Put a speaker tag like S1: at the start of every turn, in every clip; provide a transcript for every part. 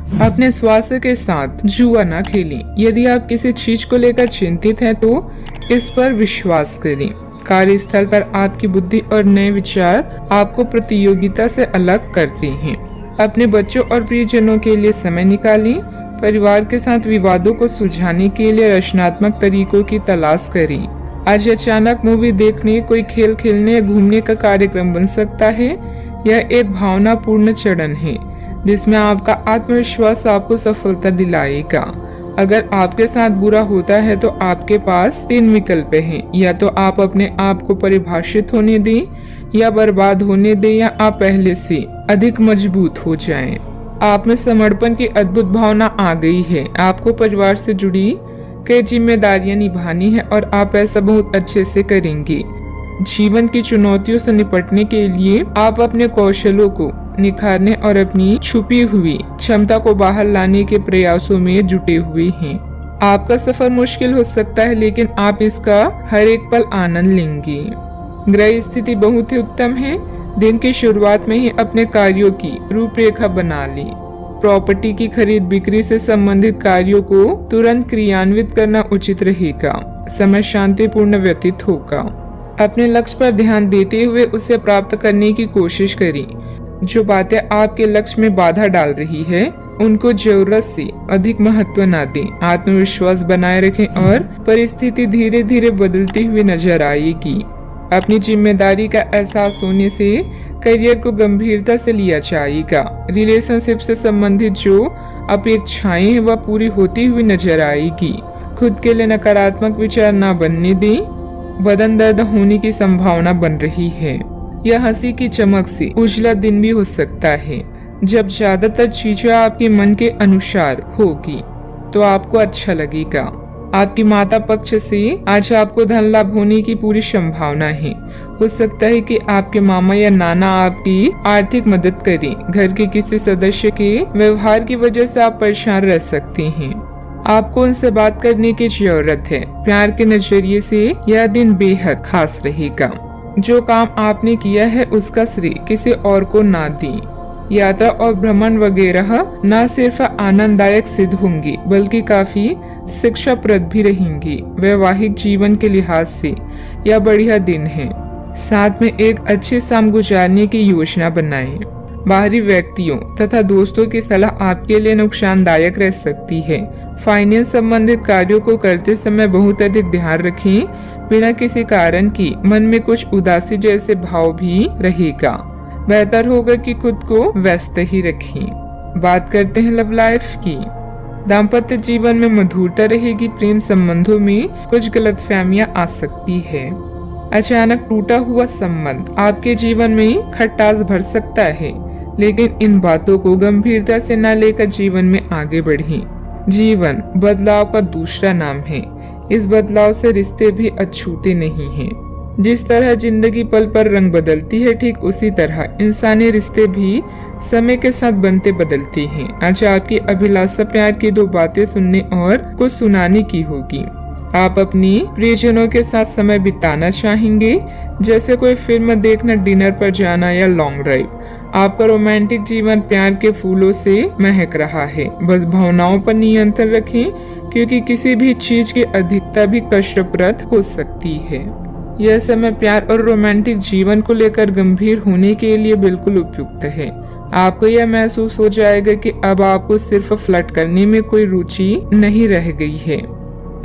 S1: अपने स्वास्थ्य के साथ जुआ न खेलें। यदि आप किसी चीज को लेकर चिंतित हैं तो इस पर विश्वास करें। कार्यस्थल पर आपकी बुद्धि और नए विचार आपको प्रतियोगिता से अलग करते हैं। अपने बच्चों और प्रियजनों के लिए समय निकालें। परिवार के साथ विवादों को सुलझाने के लिए रचनात्मक तरीकों की तलाश करें। आज अचानक मूवी देखने, कोई खेल खेलने या घूमने का कार्यक्रम बन सकता है। यह एक भावनापूर्ण चरण है जिसमें आपका आत्मविश्वास आपको सफलता दिलाएगा। अगर आपके साथ बुरा होता है तो आपके पास 3 विकल्प हैं। या तो आप अपने आप को परिभाषित होने दें, या बर्बाद होने दें, या आप पहले से अधिक मजबूत हो जाएं। आप में समर्पण की अद्भुत भावना आ गई है। आपको परिवार से जुड़ी कई जिम्मेदारियां निभानी है और आप ऐसा बहुत अच्छे से करेंगे। जीवन की चुनौतियों से निपटने के लिए आप अपने कौशलों को निखारने और अपनी छुपी हुई क्षमता को बाहर लाने के प्रयासों में जुटे हुए हैं। आपका सफर मुश्किल हो सकता है, लेकिन आप इसका हर एक पल आनंद लेंगे। ग्रह स्थिति बहुत ही उत्तम है। दिन की शुरुआत में ही अपने कार्यों की रूपरेखा बना लें। प्रॉपर्टी की खरीद बिक्री से संबंधित कार्यों को तुरंत क्रियान्वित करना उचित रहेगा। समय शांतिपूर्ण व्यतीत होगा। अपने लक्ष्य पर ध्यान देते हुए उसे प्राप्त करने की कोशिश करें। जो बातें आपके लक्ष्य में बाधा डाल रही है उनको जरूरत से अधिक महत्व न दें। आत्मविश्वास बनाए रखें और परिस्थिति धीरे धीरे बदलती हुई नजर आएगी। अपनी जिम्मेदारी का एहसास होने से करियर को गंभीरता से लिया जाएगा। रिलेशनशिप से संबंधित जो अपेक्षाएं हैं वह पूरी होती हुई नजर आएगी। खुद के लिए नकारात्मक विचार न बनने दें। बदन दर्द होने की संभावना बन रही है। यह हंसी की चमक से उजला दिन भी हो सकता है। जब ज्यादातर चीजें आपके मन के अनुसार होगी तो आपको अच्छा लगेगा। आपकी माता पक्ष से आज आपको धन लाभ होने की पूरी संभावना है। हो सकता है कि आपके मामा या नाना आपकी आर्थिक मदद करें। घर के किसी सदस्य के व्यवहार की वजह से आप परेशान रह सकते हैं। आपको उनसे बात करने की जरूरत है। प्यार के नजरिए से यह दिन बेहद खास रहेगा। जो काम आपने किया है उसका श्रेय किसी और को ना दें। यात्रा और भ्रमण वगैरह न सिर्फ आनंददायक सिद्ध होंगे बल्कि काफी शिक्षाप्रद भी रहेंगी। वैवाहिक जीवन के लिहाज से यह बढ़िया दिन है। साथ में एक अच्छी शाम गुजारने की योजना बनाएं। बाहरी व्यक्तियों तथा दोस्तों की सलाह आपके लिए नुकसानदायक रह सकती है। फाइनेंस संबंधित कार्यों को करते समय बहुत अधिक ध्यान रखें। बिना किसी कारण की मन में कुछ उदासी जैसे भाव भी रहेगा। बेहतर होगा कि खुद को व्यस्त ही रखें। बात करते हैं लव लाइफ की। दाम्पत्य जीवन में मधुरता रहेगी। प्रेम संबंधों में कुछ गलतफहमियां आ सकती है। अचानक टूटा हुआ संबंध आपके जीवन में खटास भर सकता है, लेकिन इन बातों को गंभीरता से न लेकर जीवन में आगे बढ़ें। जीवन बदलाव का दूसरा नाम है। इस बदलाव से रिश्ते भी अछूते नहीं हैं। जिस तरह जिंदगी पल पर रंग बदलती है, ठीक उसी तरह इंसानी रिश्ते भी समय के साथ बनते बदलते हैं। आज आपकी अभिलाषा प्यार की 2 बातें सुनने और कुछ सुनाने की होगी। आप अपनी प्रियजनों के साथ समय बिताना चाहेंगे, जैसे कोई फिल्म देखना, डिनर पर जाना या लॉन्ग ड्राइव। आपका रोमांटिक जीवन प्यार के फूलों से महक रहा है। बस भावनाओं पर नियंत्रण रखें, क्योंकि किसी भी चीज की अधिकता भी कष्टप्रद हो सकती है। यह समय प्यार और रोमांटिक जीवन को लेकर गंभीर होने के लिए बिल्कुल उपयुक्त है। आपको यह महसूस हो जाएगा कि अब आपको सिर्फ फ्लर्ट करने में कोई रुचि नहीं रह गई है।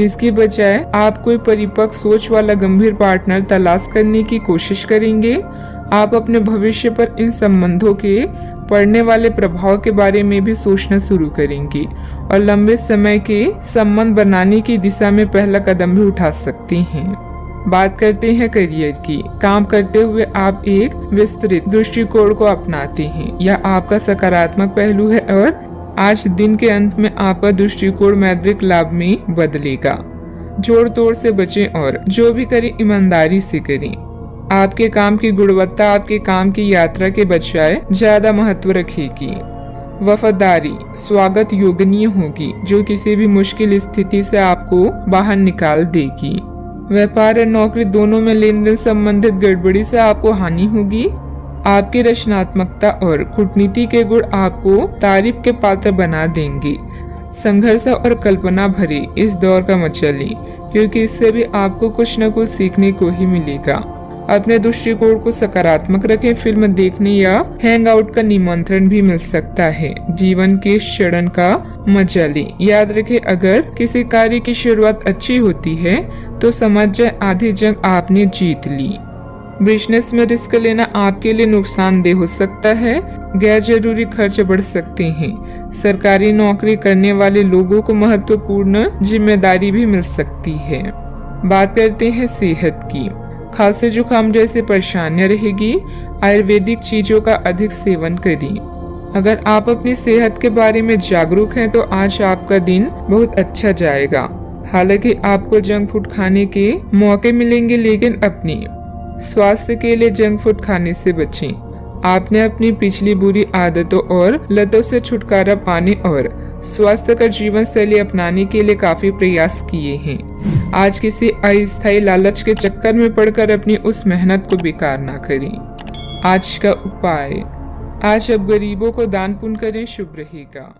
S1: इसकी बजाय आप कोई परिपक्व सोच वाला गंभीर पार्टनर तलाश करने की कोशिश करेंगे। आप अपने भविष्य पर इन संबंधों के पड़ने वाले प्रभाव के बारे में भी सोचना शुरू करेंगे और लंबे समय के संबंध बनाने की दिशा में पहला कदम भी उठा सकते हैं। बात करते हैं करियर की। काम करते हुए आप एक विस्तृत दृष्टिकोण को अपनाते हैं। यह आपका सकारात्मक पहलू है और आज दिन के अंत में आपका दृष्टिकोण मौद्रिक लाभ में बदलेगा। जोड़ तोड़ से बचें और जो भी करें ईमानदारी से करें। आपके काम की गुणवत्ता आपके काम की यात्रा के बजाय ज्यादा महत्व रखेगी। वफादारी स्वागत योग्य होगी, जो किसी भी मुश्किल स्थिति से आपको बाहर निकाल देगी। व्यापार और नौकरी दोनों में लेन देन संबंधित गड़बड़ी से आपको हानि होगी। आपकी रचनात्मकता और कूटनीति के गुण आपको तारीफ के पात्र बना देंगे। संघर्ष और कल्पना भरे इस दौर का मजा लें, क्योंकि इससे भी आपको कुछ न कुछ सीखने को ही मिलेगा। अपने दृष्टिकोण को सकारात्मक रखें। फिल्म देखने या हैंग आउट का निमंत्रण भी मिल सकता है। जीवन के इस क्षण का मजा लें। याद रखें, अगर किसी कार्य की शुरुआत अच्छी होती है तो समझ जाए आधी जंग आपने जीत ली। बिजनेस में रिस्क लेना आपके लिए नुकसानदेह हो सकता है। गैर जरूरी खर्च बढ़ सकते हैं। सरकारी नौकरी करने वाले लोगों को महत्वपूर्ण जिम्मेदारी भी मिल सकती है। बात करते हैं सेहत की। खांसी जुकाम जैसी परेशानियां रहेगी। आयुर्वेदिक चीजों का अधिक सेवन करें। अगर आप अपनी सेहत के बारे में जागरूक हैं तो आज आपका दिन बहुत अच्छा जाएगा। हालांकि आपको जंक फूड खाने के मौके मिलेंगे, लेकिन अपनी स्वास्थ्य के लिए जंक फूड खाने से बचें। आपने अपनी पिछली बुरी आदतों और लतों से छुटकारा पाने और स्वास्थ्यकर जीवन शैली अपनाने के लिए काफी प्रयास किए हैं। आज किसी अस्थायी लालच के चक्कर में पड़कर अपनी उस मेहनत को बेकार ना करें। आज का उपाय, आज अब गरीबों को दान पुण्य करें, शुभ रहेगा।